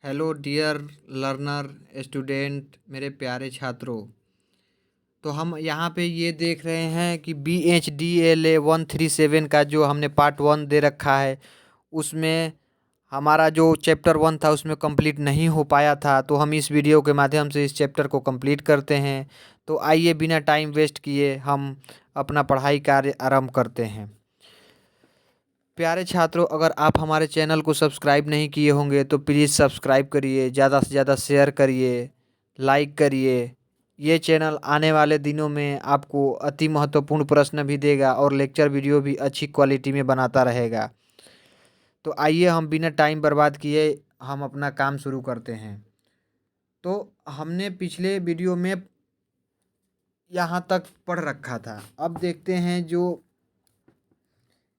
Hello dear learner student मेरे प्यारे छात्रों। तो हम यहाँ पे ये देख रहे हैं कि BHDLA 137 का जो हमने पार्ट 1 दे रखा है उसमें हमारा जो चैप्टर 1 था उसमें कंप्लीट नहीं हो पाया था। तो हम इस वीडियो के माध्यम से इस चैप्टर को कंप्लीट करते हैं। तो आइए बिना टाइम वेस्ट किए हम अपना पढ़ाई कार्य आरंभ करते हैं। प्यारे छात्रों, अगर आप हमारे चैनल को सब्सक्राइब नहीं किए होंगे तो प्लीज़ सब्सक्राइब करिए, ज़्यादा से ज़्यादा शेयर करिए, लाइक करिए। ये चैनल आने वाले दिनों में आपको अति महत्वपूर्ण प्रश्न भी देगा और लेक्चर वीडियो भी अच्छी क्वालिटी में बनाता रहेगा। तो आइए हम बिना टाइम बर्बाद किए हम अपना काम शुरू करते हैं। तो हमने पिछले वीडियो में यहाँ तक पढ़ रखा था। अब देखते हैं जो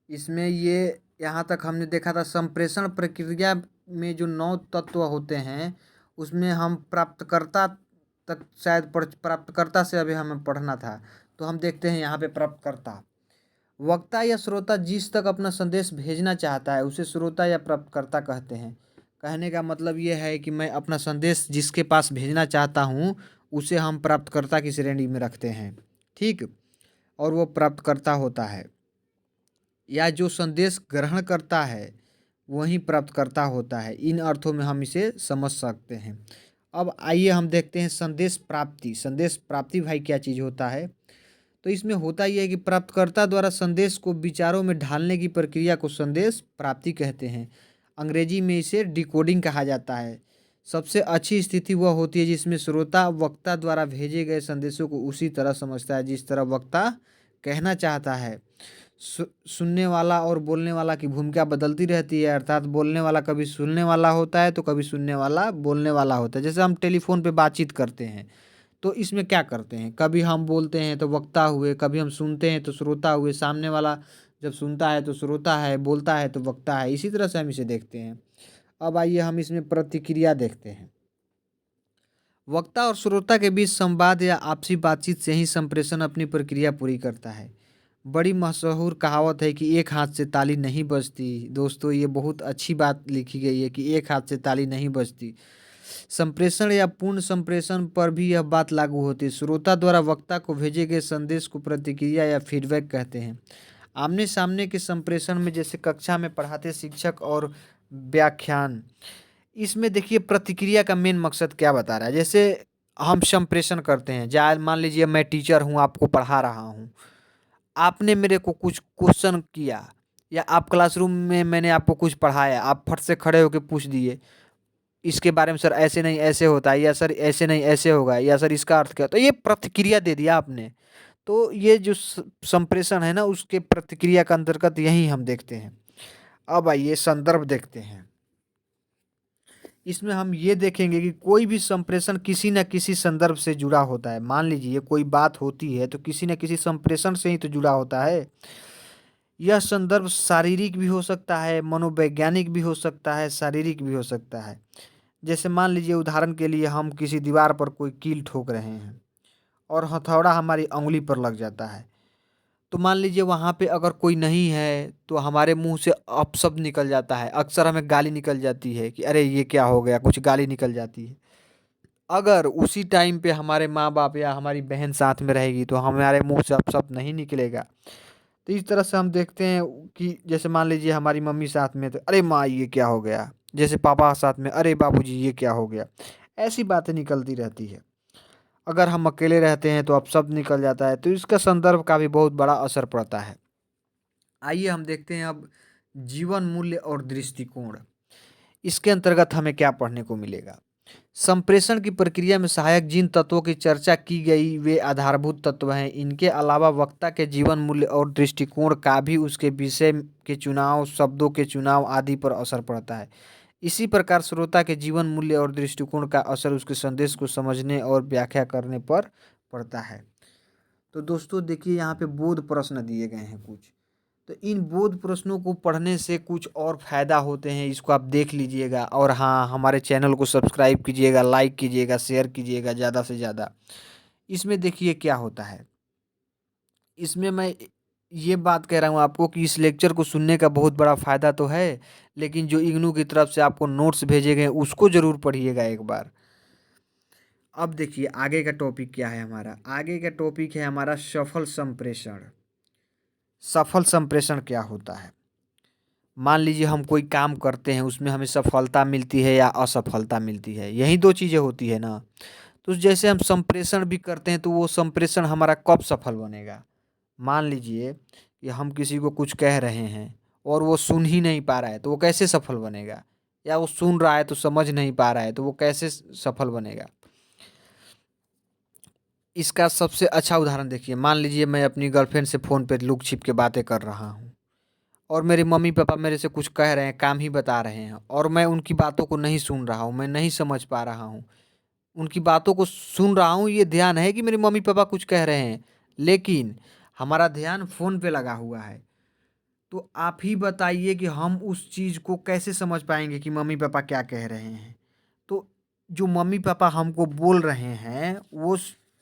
इसमें ये यहाँ तक हमने देखा था संप्रेषण प्रक्रिया में जो 9 तत्व होते हैं उसमें हम प्राप्तकर्ता तक शायद प्राप्तकर्ता से अभी हमें पढ़ना था। तो हम देखते हैं यहाँ पे प्राप्तकर्ता। वक्ता या श्रोता जिस तक अपना संदेश भेजना चाहता है उसे श्रोता या प्राप्तकर्ता कहते हैं। कहने का मतलब ये है कि मैं अपना संदेश जिसके पास भेजना चाहता हूँ उसे हम प्राप्तकर्ता की श्रेणी में रखते हैं। ठीक, और वो प्राप्तकर्ता होता है। या जो संदेश ग्रहण करता है वही प्राप्तकर्ता होता है। इन अर्थों में हम इसे समझ सकते हैं। अब आइए हम देखते हैं संदेश प्राप्ति। संदेश प्राप्ति भाई क्या चीज़ होता है? तो इसमें होता यह है कि प्राप्तकर्ता द्वारा संदेश को विचारों में ढालने की प्रक्रिया को संदेश प्राप्ति कहते हैं। अंग्रेजी में इसे डिकोडिंग कहा जाता है। सबसे अच्छी स्थिति वह होती है जिसमें श्रोता वक्ता द्वारा भेजे गए संदेशों को उसी तरह समझता है जिस तरह वक्ता कहना चाहता है। सुनने वाला और बोलने वाला की भूमिका बदलती रहती है, अर्थात बोलने वाला कभी सुनने वाला होता है तो कभी सुनने वाला बोलने वाला होता है। जैसे हम टेलीफोन पे बातचीत करते हैं तो इसमें क्या करते हैं, कभी हम बोलते हैं तो वक्ता हुए, कभी हम सुनते हैं तो श्रोता हुए। सामने वाला जब सुनता है तो श्रोता है, बोलता है तो वक्ता है। इसी तरह से हम इसे देखते हैं। अब आइए हम इसमें प्रतिक्रिया देखते हैं। वक्ता और श्रोता के बीच संवाद या आपसी बातचीत से ही संप्रेषण अपनी प्रक्रिया पूरी करता है। बड़ी मशहूर कहावत है कि एक हाथ से ताली नहीं बजती। दोस्तों, ये बहुत अच्छी बात लिखी गई है कि एक हाथ से ताली नहीं बजती। संप्रेषण या पूर्ण संप्रेषण पर भी यह बात लागू होती है। श्रोता द्वारा वक्ता को भेजे गए संदेश को प्रतिक्रिया या फीडबैक कहते हैं। आमने सामने के संप्रेषण में जैसे कक्षा में पढ़ाते शिक्षक और व्याख्यान, इसमें देखिए प्रतिक्रिया का मेन मकसद क्या बता रहा है। जैसे हम संप्रेषण करते हैं, जाए मान लीजिए मैं टीचर हूँ, आपको पढ़ा रहा हूँ, आपने मेरे को कुछ क्वेश्चन किया या आप क्लासरूम में मैंने आपको कुछ पढ़ाया, आप फट से खड़े होकर पूछ दिए इसके बारे में, सर ऐसे नहीं ऐसे होता है, या सर ऐसे नहीं ऐसे होगा, या सर इसका अर्थ क्या। तो ये प्रतिक्रिया दे दिया आपने। तो ये जो संप्रेषण है ना उसके प्रतिक्रिया का अंतर्गत यही हम देखते हैं। अब आइए संदर्भ देखते हैं। इसमें हम ये देखेंगे कि कोई भी संप्रेषण किसी न किसी संदर्भ से जुड़ा होता है। मान लीजिए कोई बात होती है तो किसी न किसी संप्रेषण से ही तो जुड़ा होता है। यह संदर्भ शारीरिक भी हो सकता है, मनोवैज्ञानिक भी हो सकता है, शारीरिक भी हो सकता है। जैसे मान लीजिए उदाहरण के लिए हम किसी दीवार पर कोई कील ठोक रहे हैं और हथौड़ा हमारी उंगली पर लग जाता है। तो मान लीजिए वहाँ पे अगर कोई नहीं है तो हमारे मुंह से अपशब्द निकल जाता है। अक्सर हमें गाली निकल जाती है कि अरे ये क्या हो गया, कुछ गाली निकल जाती है। अगर उसी टाइम पे हमारे माँ बाप या हमारी बहन साथ में रहेगी तो हमारे मुंह से अपशब्द नहीं निकलेगा। तो इस तरह से हम देखते हैं कि जैसे मान लीजिए हमारी मम्मी साथ में तो अरे माँ ये क्या हो गया, जैसे पापा साथ में अरे बाबूजी ये क्या हो गया। ऐसी बातें निकलती रहती है। अगर हम अकेले रहते हैं तो अपशब्द निकल जाता है। तो इसका संदर्भ का भी बहुत बड़ा असर पड़ता है। आइए हम देखते हैं अब जीवन मूल्य और दृष्टिकोण। इसके अंतर्गत हमें क्या पढ़ने को मिलेगा। संप्रेषण की प्रक्रिया में सहायक जिन तत्वों की चर्चा की गई वे आधारभूत तत्व हैं। इनके अलावा वक्ता के जीवन मूल्य और दृष्टिकोण का भी उसके विषय के चुनाव, शब्दों के चुनाव आदि पर असर पड़ता है। इसी प्रकार श्रोता के जीवन मूल्य और दृष्टिकोण का असर उसके संदेश को समझने और व्याख्या करने पर पड़ता है। तो दोस्तों देखिए यहाँ पे बोध प्रश्न दिए गए हैं कुछ। तो इन बोध प्रश्नों को पढ़ने से कुछ और फायदा होते हैं, इसको आप देख लीजिएगा। और हाँ, हमारे चैनल को सब्सक्राइब कीजिएगा, लाइक कीजिएगा, शेयर कीजिएगा ज़्यादा से ज़्यादा। इसमें देखिए क्या होता है। इसमें मैं ये बात कह रहा हूँ आपको कि इस लेक्चर को सुनने का बहुत बड़ा फ़ायदा तो है, लेकिन जो इग्नू की तरफ से आपको नोट्स भेजे गए हैं उसको ज़रूर पढ़िएगा एक बार। अब देखिए आगे का टॉपिक क्या है हमारा। आगे का टॉपिक है हमारा सफल संप्रेषण। सफल संप्रेषण क्या होता है? मान लीजिए हम कोई काम करते हैं, उसमें हमें सफलता मिलती है या असफलता मिलती है, यही दो चीज़ें होती है ना। तो जैसे हम संप्रेषण भी करते हैं तो वो संप्रेषण हमारा कब सफल बनेगा? मान लीजिए कि हम किसी को कुछ कह रहे हैं और वो सुन ही नहीं पा रहा है, तो वो कैसे सफल बनेगा? या वो सुन रहा है तो समझ नहीं पा रहा है, तो वो कैसे सफल बनेगा? इसका सबसे अच्छा उदाहरण देखिए, मान लीजिए मैं अपनी गर्लफ्रेंड से फ़ोन पे लुक छिप के बातें कर रहा हूँ और मेरे मम्मी पापा मेरे से कुछ कह रहे हैं, काम ही बता रहे हैं और मैं उनकी बातों को नहीं सुन रहा हूँ, मैं नहीं समझ पा रहा हूँ। उनकी बातों को सुन रहा हूँ, ये ध्यान है कि मेरे मम्मी पापा कुछ कह रहे हैं, लेकिन हमारा ध्यान फ़ोन पे लगा हुआ है। तो आप ही बताइए कि हम उस चीज़ को कैसे समझ पाएँगे कि मम्मी पापा क्या कह रहे हैं? तो जो मम्मी पापा हमको बोल रहे हैं, वो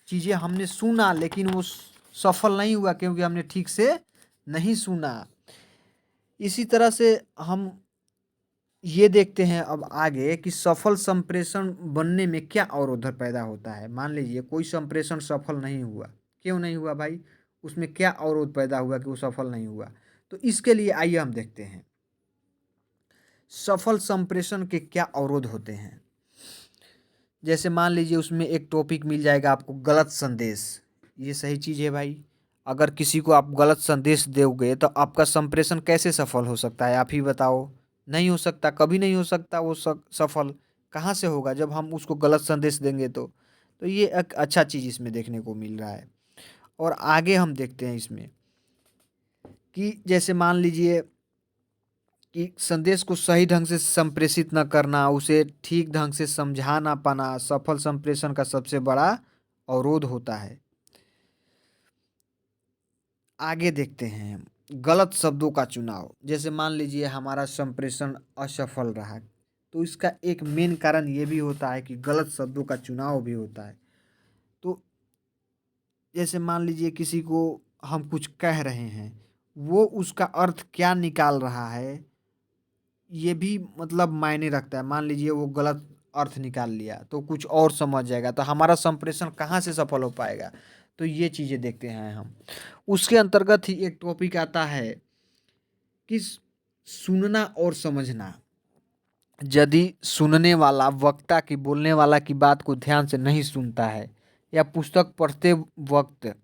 चीज़ें हमने सुना, लेकिन वो सफल नहीं हुआ क्योंकि हमने ठीक से नहीं सुना। इसी तरह से हम ये देखते हैं अब आगे कि सफल संप्रेषण बनने में क्या अवरोध पैदा होता है। मान लीजिए कोई संप्रेषण सफल नहीं हुआ, क्यों नहीं हुआ भाई? उसमें क्या अवरोध पैदा हुआ कि वो सफल नहीं हुआ? तो इसके लिए आइए हम देखते हैं सफल संप्रेषण के क्या अवरोध होते हैं। जैसे मान लीजिए उसमें एक टॉपिक मिल जाएगा आपको, गलत संदेश। ये सही चीज़ है भाई। अगर किसी को आप गलत संदेश दोगे तो आपका संप्रेषण कैसे सफल हो सकता है? आप ही बताओ। नहीं हो सकता, कभी नहीं हो सकता वो सफल। कहाँ से होगा जब हम उसको गलत संदेश देंगे तो ये एक अच्छा चीज़ इसमें देखने को मिल रहा है। और आगे हम देखते हैं इसमें कि जैसे मान लीजिए कि संदेश को सही ढंग से संप्रेषित न करना, उसे ठीक ढंग से समझा ना पाना सफल संप्रेषण का सबसे बड़ा अवरोध होता है। आगे देखते हैं हम, गलत शब्दों का चुनाव। जैसे मान लीजिए हमारा संप्रेषण असफल रहा, तो इसका एक मेन कारण ये भी होता है कि गलत शब्दों का चुनाव भी होता है। तो जैसे मान लीजिए किसी को हम कुछ कह रहे हैं, वो उसका अर्थ क्या निकाल रहा है ये भी मतलब मायने रखता है। मान लीजिए वो गलत अर्थ निकाल लिया तो कुछ और समझ जाएगा, तो हमारा संप्रेषण कहाँ से सफल हो पाएगा? तो ये चीज़ें देखते हैं हम। उसके अंतर्गत ही एक टॉपिक आता है कि सुनना और समझना। यदि सुनने वाला वक्ता की, बोलने वाला की बात को ध्यान से नहीं सुनता है या पुस्तक पढ़ते वक्त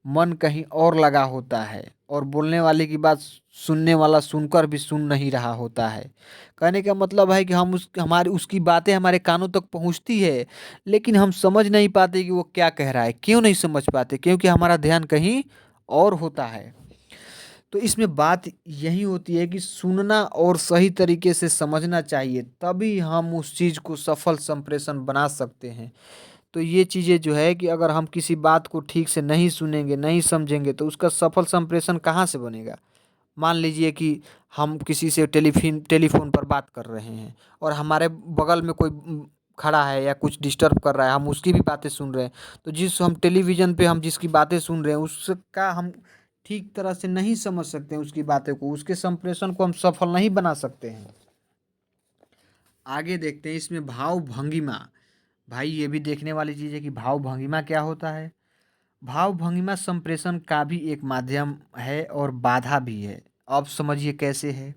मन कहीं और लगा होता है और बोलने वाले की बात सुनने वाला सुनकर भी सुन नहीं रहा होता है। कहने का मतलब है कि हम हमारी उसकी बातें हमारे कानों तक पहुंचती है, लेकिन हम समझ नहीं पाते कि वो क्या कह रहा है। क्यों नहीं समझ पाते? क्योंकि हमारा ध्यान कहीं और होता है। तो इसमें बात यही होती है कि सुनना और सही तरीके से समझना चाहिए, तभी हम उस चीज़ को सफल संप्रेषण बना सकते हैं। तो ये चीज़ें जो है कि अगर हम किसी बात को ठीक से नहीं सुनेंगे, नहीं समझेंगे, तो उसका सफल संप्रेषण कहाँ से बनेगा? मान लीजिए कि हम किसी से टेलीफ़ोन पर बात कर रहे हैं और हमारे बगल में कोई खड़ा है या कुछ डिस्टर्ब कर रहा है, हम उसकी भी बातें सुन रहे हैं। तो जिस हम टेलीविज़न पे हम जिसकी बातें सुन रहे हैं, उसका हम ठीक तरह से नहीं समझ सकते हैं उसकी बातें को, उसके संप्रेषण को हम सफल नहीं बना सकते हैं। आगे देखते हैं इसमें भाव भंगिमा। भाई ये भी देखने वाली चीज़ है कि भाव भंगिमा क्या होता है। भाव भंगिमा संप्रेषण का भी एक माध्यम है और बाधा भी है। अब समझिए कैसे है।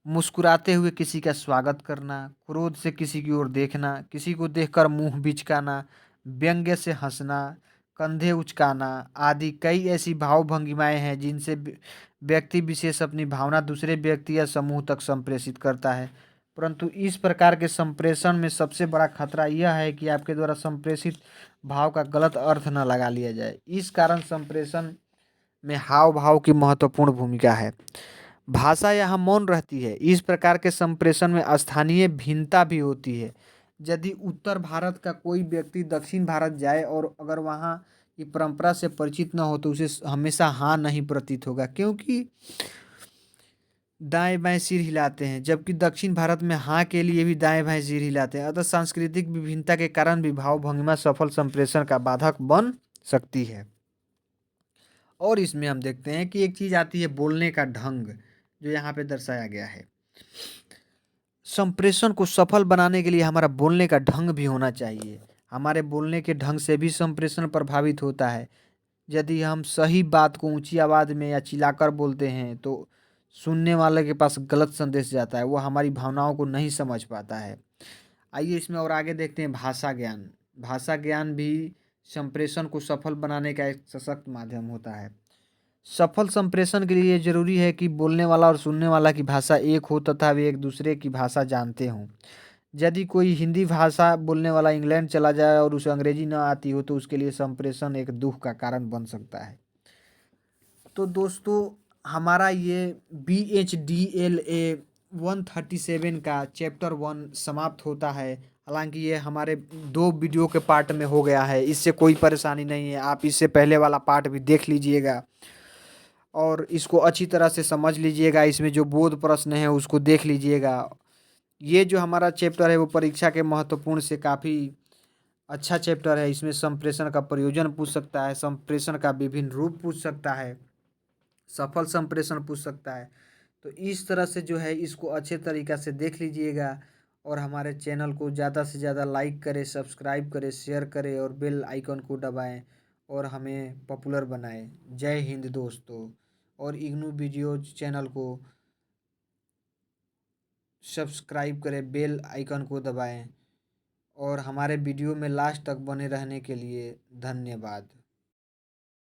मुस्कुराते हुए किसी का स्वागत करना, क्रोध से किसी की ओर देखना, किसी को देखकर मुंह बिचकाना, व्यंग्य से हंसना, कंधे उचकाना आदि कई ऐसी भाव भंगिमाएं हैं जिनसे व्यक्ति विशेष अपनी भावना दूसरे व्यक्ति या समूह तक संप्रेषित करता है। परंतु इस प्रकार के संप्रेषण में सबसे बड़ा खतरा यह है कि आपके द्वारा संप्रेषित भाव का गलत अर्थ न लगा लिया जाए। इस कारण संप्रेषण में हाव भाव की महत्वपूर्ण भूमिका है। भाषा यहाँ मौन रहती है। इस प्रकार के संप्रेषण में स्थानीय भिन्नता भी होती है। यदि उत्तर भारत का कोई व्यक्ति दक्षिण भारत जाए और अगर वहाँ की परंपरा से परिचित न हो तो उसे हमेशा हाँ नहीं प्रतीत होगा, क्योंकि दाएं बाएं सिर हिलाते हैं, जबकि दक्षिण भारत में हाँ के लिए भी दाएं बाएं सिर हिलाते हैं। अतः सांस्कृतिक विभिन्नता के कारण भी भाव भंगिमा सफल संप्रेषण का बाधक बन सकती है। और इसमें हम देखते हैं कि एक चीज़ आती है बोलने का ढंग, जो यहाँ पे दर्शाया गया है। संप्रेषण को सफल बनाने के लिए हमारा बोलने का ढंग भी होना चाहिए। हमारे बोलने के ढंग से भी संप्रेषण प्रभावित होता है। यदि हम सही बात को ऊंची आवाज़ में या चिल्लाकर बोलते हैं तो सुनने वाले के पास गलत संदेश जाता है, वो हमारी भावनाओं को नहीं समझ पाता है। आइए इसमें और आगे देखते हैं भाषा ज्ञान। भाषा ज्ञान भी संप्रेषण को सफल बनाने का एक सशक्त माध्यम होता है। सफल संप्रेषण के लिए ज़रूरी है कि बोलने वाला और सुनने वाला की भाषा एक हो तथा वे एक दूसरे की भाषा जानते हों। यदि कोई हिंदी भाषा बोलने वाला इंग्लैंड चला जाए और उसे अंग्रेजी न आती हो तो उसके लिए संप्रेषण एक दुख का कारण बन सकता है। तो दोस्तों, हमारा ये BHDLA 137 का चैप्टर 1 समाप्त होता है। हालांकि ये हमारे 2 वीडियो के पार्ट में हो गया है, इससे कोई परेशानी नहीं है। आप इससे पहले वाला पार्ट भी देख लीजिएगा और इसको अच्छी तरह से समझ लीजिएगा। इसमें जो बोध प्रश्न है उसको देख लीजिएगा। ये जो हमारा चैप्टर है वो परीक्षा के महत्वपूर्ण से काफ़ी अच्छा चैप्टर है। इसमें संप्रेषण का प्रयोजन पूछ सकता है, संप्रेषण का विभिन्न रूप पूछ सकता है, सफल संप्रेषण पूछ सकता है। तो इस तरह से जो है इसको अच्छे तरीक़ा से देख लीजिएगा और हमारे चैनल को ज़्यादा से ज़्यादा लाइक करें, सब्सक्राइब करें, शेयर करें और बेल आइकन को दबाएं और हमें पॉपुलर बनाएं। जय हिंद दोस्तों। और इग्नू वीडियोज चैनल को सब्सक्राइब करें, बेल आइकन को दबाएं और हमारे वीडियो में लास्ट तक बने रहने के लिए धन्यवाद।